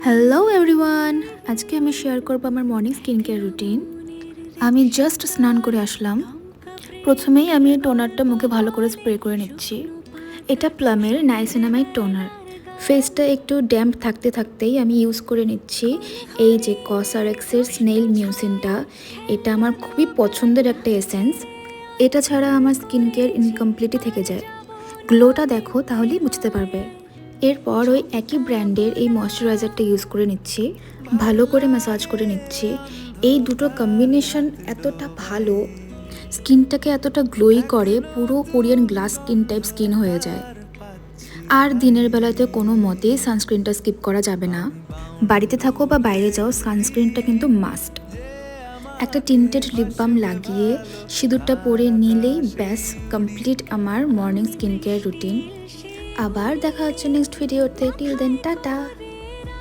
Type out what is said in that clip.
Hello everyone, আজকে আমি share করব আমার মর্নিং স্কিন কেয়ার রুটিন। আমি জাস্ট স্নান করে আসলাম। প্রথমেই আমি টোনারটা মুখে ভালো করে স্প্রে করে নিচ্ছি। এটা প্লামের নাইসিনামাইড টোনার। ফেসটা একটু ড্যাম্প থাকতে থাকতেই আমি ইউজ করে নিচ্ছি এই যে কসআরএক্সের স্নেল মিউসিনটা। এটা আমার খুবই পছন্দের একটা এসেন্স। এটা ছাড়া আমার স্কিন কেয়ার ইনকমপ্লিটই থেকে যায়। গ্লোটা দেখো তাহলেই বুঝতে পারবে। এরপর ওই একই ব্র্যান্ডের এই ময়শ্চারাইজারটা ইউজ করে নিচ্ছি, ভালো করে ম্যাসাজ করে নিচ্ছি। এই দুটো কম্বিনেশন এতটা ভালো, স্কিনটাকে এতটা গ্লোই করে, পুরো Korean glass skin type skin হয়ে যায়। আর দিনের বেলাতে কোনো মতেই সানস্ক্রিনটা স্কিপ করা যাবে না। বাড়িতে থাকো বা বাইরে যাও, সানস্ক্রিনটা কিন্তু মাস্ট। একটা টিন্টেড লিপ বাম লাগিয়ে সিঁদুরটা পরে নিলেই ব্যাস কমপ্লিট আমার মর্নিং স্কিন কেয়ার রুটিন। আবার দেখা হচ্ছে নেক্সট ভিডিওতে। Till then tata.